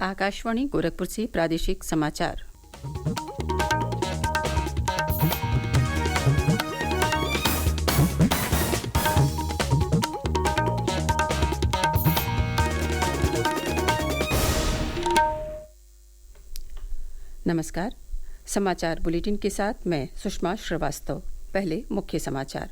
आकाशवाणी गोरखपुर से प्रादेशिक समाचार। नमस्कार। समाचार बुलेटिन के साथ मैं सुषमा श्रीवास्तव। पहले मुख्य समाचार।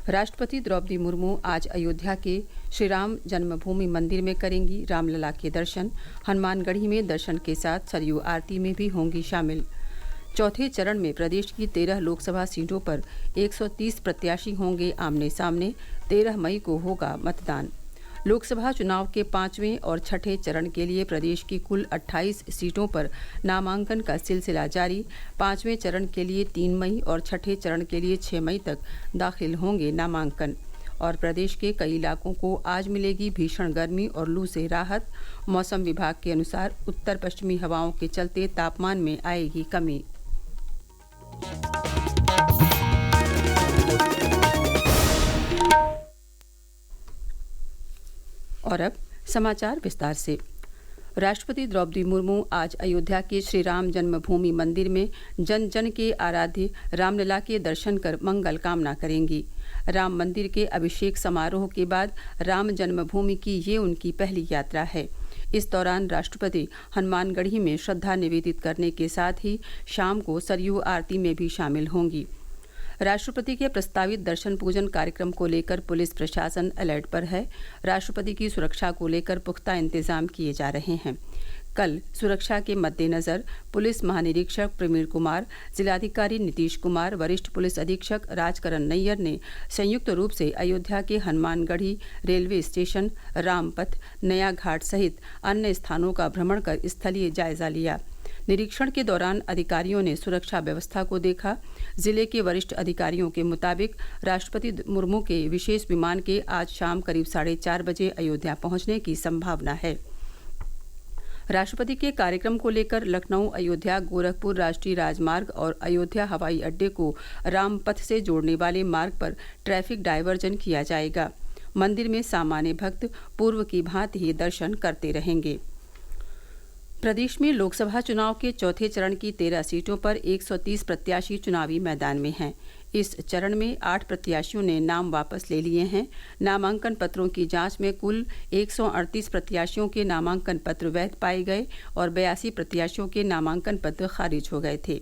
राष्ट्रपति द्रौपदी मुर्मू आज अयोध्या के श्री राम जन्मभूमि मंदिर में करेंगी रामलला के दर्शन। हनुमानगढ़ी में दर्शन के साथ सरयू आरती में भी होंगी शामिल। चौथे चरण में प्रदेश की 13 लोकसभा सीटों पर 130 प्रत्याशी होंगे आमने सामने। 13 मई को होगा मतदान। लोकसभा चुनाव के 5वें और छठे चरण के लिए प्रदेश की कुल 28 सीटों पर नामांकन का सिलसिला जारी। 5वें चरण के लिए 3 मई और छठे चरण के लिए 6 मई तक दाखिल होंगे नामांकन। और प्रदेश के कई इलाकों को आज मिलेगी भीषण गर्मी और लू से राहत। मौसम विभाग के अनुसार उत्तर पश्चिमी हवाओं के चलते तापमान में आएगी कमी। और अब समाचार विस्तार से। राष्ट्रपति द्रौपदी मुर्मू आज अयोध्या के श्री राम जन्मभूमि मंदिर में जन जन के आराध्य रामलला के दर्शन कर मंगल कामना करेंगी। राम मंदिर के अभिषेक समारोह के बाद राम जन्मभूमि की ये उनकी पहली यात्रा है। इस दौरान राष्ट्रपति हनुमानगढ़ी में श्रद्धा निवेदित करने के साथ ही शाम को सरयू आरती में भी शामिल होंगी। राष्ट्रपति के प्रस्तावित दर्शन पूजन कार्यक्रम को लेकर पुलिस प्रशासन अलर्ट पर है। राष्ट्रपति की सुरक्षा को लेकर पुख्ता इंतजाम किए जा रहे हैं। कल सुरक्षा के मद्देनजर पुलिस महानिरीक्षक प्रवीण कुमार, जिलाधिकारी नीतीश कुमार, वरिष्ठ पुलिस अधीक्षक राजकरण नैयर ने संयुक्त रूप से अयोध्या के हनुमानगढ़ी रेलवे स्टेशन, रामपथ, नया घाट सहित अन्य स्थानों का भ्रमण कर स्थलीय जायजा लिया। निरीक्षण के दौरान अधिकारियों ने सुरक्षा व्यवस्था को देखा। जिले के वरिष्ठ अधिकारियों के मुताबिक राष्ट्रपति मुर्मू के विशेष विमान के आज शाम करीब 4:30 बजे अयोध्या पहुंचने की संभावना है। राष्ट्रपति के कार्यक्रम को लेकर लखनऊ अयोध्या गोरखपुर राष्ट्रीय राजमार्ग और अयोध्या हवाई अड्डे को रामपथ से जोड़ने वाले मार्ग पर ट्रैफिक डायवर्जन किया जाएगा। मंदिर में सामान्य भक्त पूर्व की भांति ही दर्शन करते रहेंगे। प्रदेश में लोकसभा चुनाव के चौथे चरण की 13 सीटों पर 130 प्रत्याशी चुनावी मैदान में हैं। इस चरण में 8 प्रत्याशियों ने नाम वापस ले लिए हैं। नामांकन पत्रों की जांच में कुल 138 प्रत्याशियों के नामांकन पत्र वैध पाए गए और 82 प्रत्याशियों के नामांकन पत्र खारिज हो गए थे।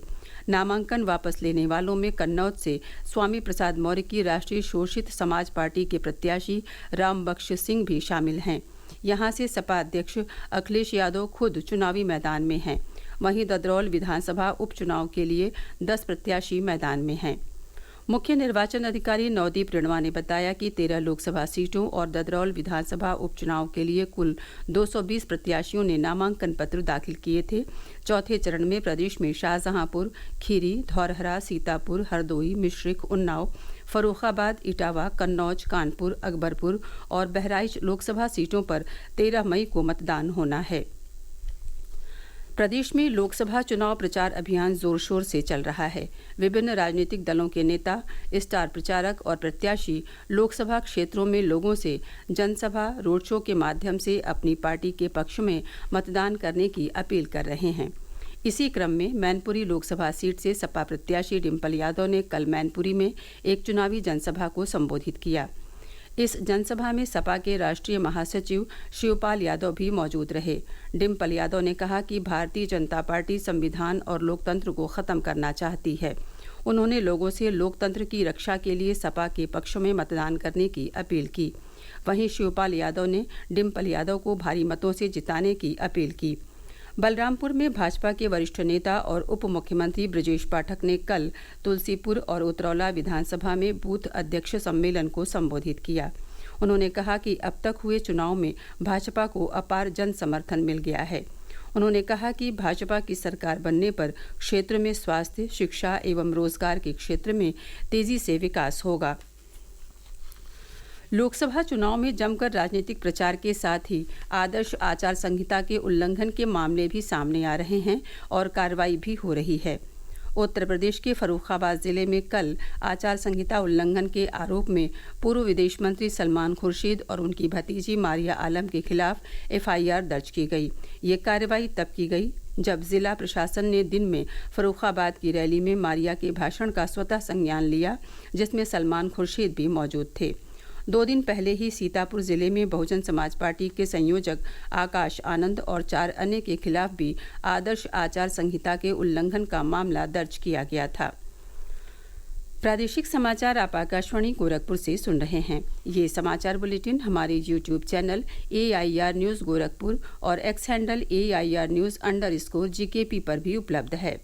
नामांकन वापस लेने वालों में कन्नौज से स्वामी प्रसाद मौर्य की राष्ट्रीय शोषित समाज पार्टी के प्रत्याशी रामबख्श सिंह भी शामिल हैं। यहां से सपा अध्यक्ष अखिलेश यादव खुद चुनावी मैदान में हैं। वहीं ददरौल विधानसभा उपचुनाव के लिए 10 प्रत्याशी मैदान में हैं। मुख्य निर्वाचन अधिकारी नवदीप रेणवा ने बताया कि 13 लोकसभा सीटों और ददरौल विधानसभा उपचुनाव के लिए कुल 220 प्रत्याशियों ने नामांकन पत्र दाखिल किए थे। चौथे चरण में प्रदेश में शाहजहांपुर, खीरी, धौरहरा, सीतापुर, हरदोई, मिश्रिख, उन्नाव, फर्रुखाबाद, इटावा, कन्नौज, कानपुर, अकबरपुर और बहराइच लोकसभा सीटों पर 13 मई को मतदान होना है। प्रदेश में लोकसभा चुनाव प्रचार अभियान जोर शोर से चल रहा है। विभिन्न राजनीतिक दलों के नेता, स्टार प्रचारक और प्रत्याशी लोकसभा क्षेत्रों में लोगों से जनसभा, रोड शो के माध्यम से अपनी पार्टी के पक्ष में मतदान करने की अपील कर रहे हैं। इसी क्रम में मैनपुरी लोकसभा सीट से सपा प्रत्याशी डिम्पल यादव ने कल मैनपुरी में एक चुनावी जनसभा को संबोधित किया। इस जनसभा में सपा के राष्ट्रीय महासचिव शिवपाल यादव भी मौजूद रहे। डिम्पल यादव ने कहा कि भारतीय जनता पार्टी संविधान और लोकतंत्र को खत्म करना चाहती है। उन्होंने लोगों से लोकतंत्र की रक्षा के लिए सपा के पक्ष में मतदान करने की अपील की। वहीं शिवपाल यादव ने डिम्पल यादव को भारी मतों से जिताने की अपील की। बलरामपुर में भाजपा के वरिष्ठ नेता और उप मुख्यमंत्री ब्रजेश पाठक ने कल तुलसीपुर और उतरौला विधानसभा में बूथ अध्यक्ष सम्मेलन को संबोधित किया। उन्होंने कहा कि अब तक हुए चुनाव में भाजपा को अपार जन समर्थन मिल गया है। उन्होंने कहा कि भाजपा की सरकार बनने पर क्षेत्र में स्वास्थ्य, शिक्षा एवं रोजगार के क्षेत्र में तेजी से विकास होगा। लोकसभा चुनाव में जमकर राजनीतिक प्रचार के साथ ही आदर्श आचार संहिता के उल्लंघन के मामले भी सामने आ रहे हैं और कार्रवाई भी हो रही है। उत्तर प्रदेश के फर्रुखाबाद जिले में कल आचार संहिता उल्लंघन के आरोप में पूर्व विदेश मंत्री सलमान खुर्शीद और उनकी भतीजी मारिया आलम के खिलाफ एफआईआर दर्ज की गई। ये कार्रवाई तब की गई जब जिला प्रशासन ने दिन में फर्रुखाबाद की रैली में मारिया के भाषण का स्वतः संज्ञान लिया, जिसमें सलमान खुर्शीद भी मौजूद थे। 2 दिन पहले ही सीतापुर जिले में बहुजन समाज पार्टी के संयोजक आकाश आनंद और 4 अन्य के खिलाफ भी आदर्श आचार संहिता के उल्लंघन का मामला दर्ज किया गया था। प्रादेशिक समाचार आप आकाशवाणी गोरखपुर से सुन रहे हैं। ये समाचार बुलेटिन हमारे YouTube channel AIR news Gorakhpur और एक्स हैंडल AIR न्यूज़_GKP पर भी उपलब्ध है।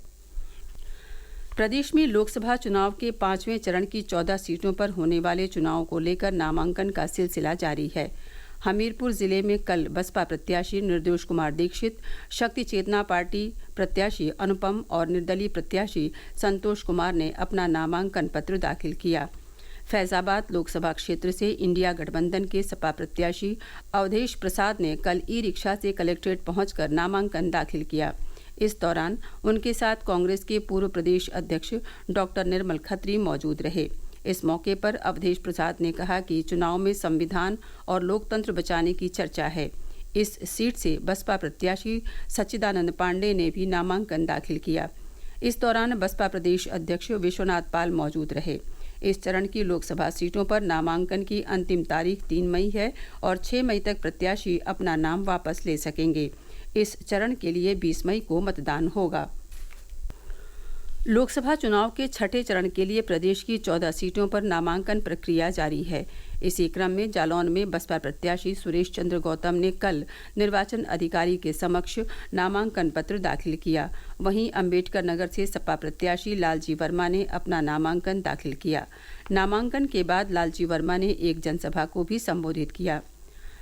प्रदेश में लोकसभा चुनाव के 5वें चरण की 14 सीटों पर होने वाले चुनाव को लेकर नामांकन का सिलसिला जारी है। हमीरपुर जिले में कल बसपा प्रत्याशी निर्दोष कुमार दीक्षित, शक्ति चेतना पार्टी प्रत्याशी अनुपम और निर्दलीय प्रत्याशी संतोष कुमार ने अपना नामांकन पत्र दाखिल किया। फैजाबाद लोकसभा क्षेत्र से इंडिया गठबंधन के सपा प्रत्याशी अवधेश प्रसाद ने कल ई-रिक्शा से कलेक्ट्रेट पहुंचकर नामांकन दाखिल किया। इस दौरान उनके साथ कांग्रेस के पूर्व प्रदेश अध्यक्ष डॉक्टर निर्मल खत्री मौजूद रहे। इस मौके पर अवधेश प्रसाद ने कहा कि चुनाव में संविधान और लोकतंत्र बचाने की चर्चा है। इस सीट से बसपा प्रत्याशी सच्चिदानंद पांडे ने भी नामांकन दाखिल किया। इस दौरान बसपा प्रदेश अध्यक्ष विश्वनाथ पाल मौजूद रहे। इस चरण की लोकसभा सीटों पर नामांकन की अंतिम तारीख 3 मई है और 6 मई तक प्रत्याशी अपना नाम वापस ले सकेंगे। इस चरण के लिए 20 मई को मतदान होगा। लोकसभा चुनाव के 6ठे चरण के लिए प्रदेश की 14 सीटों पर नामांकन प्रक्रिया जारी है। इसी क्रम में जालौन में बसपा प्रत्याशी सुरेश चंद्र गौतम ने कल निर्वाचन अधिकारी के समक्ष नामांकन पत्र दाखिल किया। वहीं अंबेडकर नगर से सपा प्रत्याशी लालजी वर्मा ने अपना नामांकन दाखिल किया। नामांकन के बाद लालजी वर्मा ने एक जनसभा को भी संबोधित किया।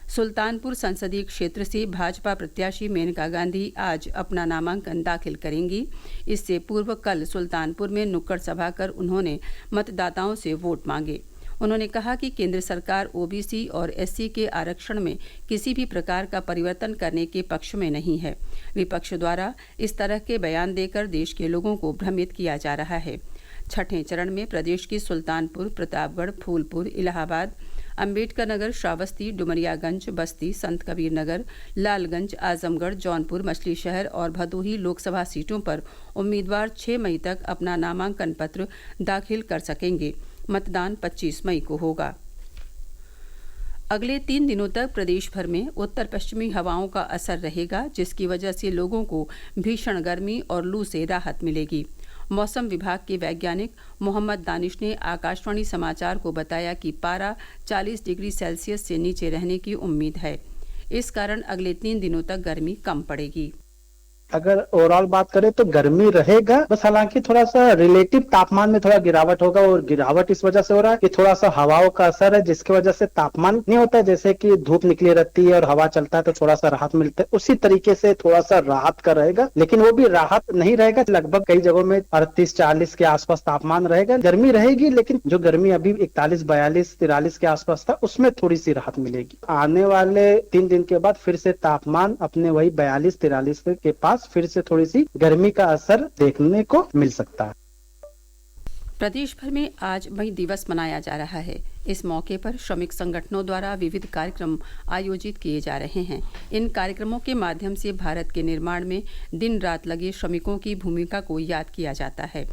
सुल्तानपुर संसदीय क्षेत्र से भाजपा प्रत्याशी मेनका गांधी आज अपना नामांकन दाखिल करेंगी। इससे पूर्व कल सुल्तानपुर में नुक्कड़ सभा कर उन्होंने मतदाताओं से वोट मांगे। उन्होंने कहा कि केंद्र सरकार ओबीसी और SC के आरक्षण में किसी भी प्रकार का परिवर्तन करने के पक्ष में नहीं है। विपक्ष द्वारा इस तरह के बयान देकर देश के लोगों को भ्रमित किया जा रहा है। 6ठे चरण में प्रदेश की सुल्तानपुर, प्रतापगढ़, फूलपुर, इलाहाबाद, अंबेडकर नगर, श्रावस्ती, डुमरियागंज, बस्ती, संत कबीर नगर, लालगंज, आजमगढ़, जौनपुर, मछली शहर और भदोही लोकसभा सीटों पर उम्मीदवार 6 मई तक अपना नामांकन पत्र दाखिल कर सकेंगे। मतदान 25 मई को होगा। अगले 3 दिनों तक प्रदेश भर में उत्तर पश्चिमी हवाओं का असर रहेगा, जिसकी वजह से लोगों को भीषण गर्मी और लू से राहत मिलेगी। मौसम विभाग के वैज्ञानिक मोहम्मद दानिश ने आकाशवाणी समाचार को बताया कि पारा 40 डिग्री सेल्सियस से नीचे रहने की उम्मीद है। इस कारण अगले 3 दिनों तक गर्मी कम पड़ेगी। अगर ओवरऑल बात करें तो गर्मी रहेगा, बस हालांकि थोड़ा सा रिलेटिव तापमान में थोड़ा गिरावट होगा और गिरावट इस वजह से हो रहा है कि थोड़ा सा हवाओं का असर है, जिसकी वजह से तापमान नहीं होता है। जैसे कि धूप निकली रहती है और हवा चलता है तो थोड़ा सा राहत मिलता है, उसी तरीके से थोड़ा सा राहत का रहेगा, लेकिन वो भी राहत नहीं रहेगा। लगभग कई जगहों में 38-40 के आसपास तापमान रहेगा। गर्मी रहेगी, लेकिन जो गर्मी अभी 41, 42, 43 के आसपास था उसमें थोड़ी सी राहत मिलेगी। आने वाले 3 दिन के बाद फिर से तापमान अपने वही 42-43 के पास फिर से थोड़ी सी गर्मी का असर देखने को मिल सकता है। प्रदेश भर में आज मई दिवस मनाया जा रहा है। इस मौके पर श्रमिक संगठनों द्वारा विविध कार्यक्रम आयोजित किए जा रहे हैं। इन कार्यक्रमों के माध्यम से भारत के निर्माण में दिन रात लगे श्रमिकों की भूमिका को याद किया जाता है।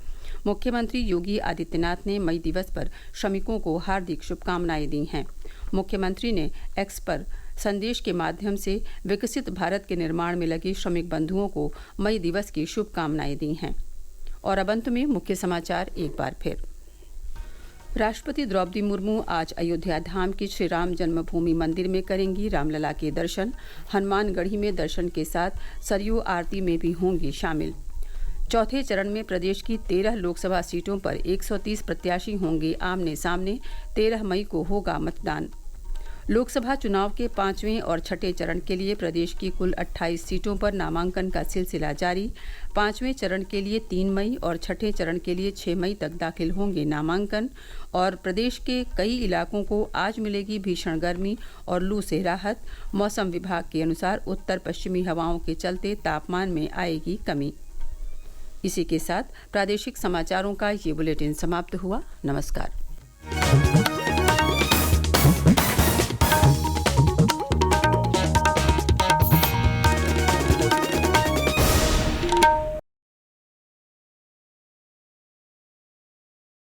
मुख्यमंत्री योगी आदित्यनाथ ने मई दिवस पर श्रमिकों को हार्दिक शुभकामनाएं दी हैं। मुख्यमंत्री ने एक्स पर संदेश के माध्यम से विकसित भारत के निर्माण में लगे श्रमिक बंधुओं को मई दिवस की शुभकामनाएं दी हैं। और अब अंत में मुख्य समाचार एक बार फिर। राष्ट्रपति द्रौपदी मुर्मू आज अयोध्या धाम के श्री राम जन्मभूमि मंदिर में करेंगी रामलला के दर्शन। हनुमानगढ़ी में दर्शन के साथ सरयू आरती में भी होंगी शामिल। चौथे चरण में प्रदेश की 13 लोकसभा सीटों पर 130 प्रत्याशी होंगे आमने सामने। 13 मई को होगा मतदान। लोकसभा चुनाव के 5वें और 6ठे चरण के लिए प्रदेश की कुल 28 सीटों पर नामांकन का सिलसिला जारी। 5वें चरण के लिए 3 मई और 6ठे चरण के लिए 6 मई तक दाखिल होंगे नामांकन। और प्रदेश के कई इलाकों को आज मिलेगी भीषण गर्मी और लू से राहत। मौसम विभाग के अनुसार उत्तर पश्चिमी हवाओं के चलते तापमान में आएगी कमी। इसी के साथ प्रादेशिक समाचारों का ये बुलेटिन समाप्त हुआ। नमस्कार।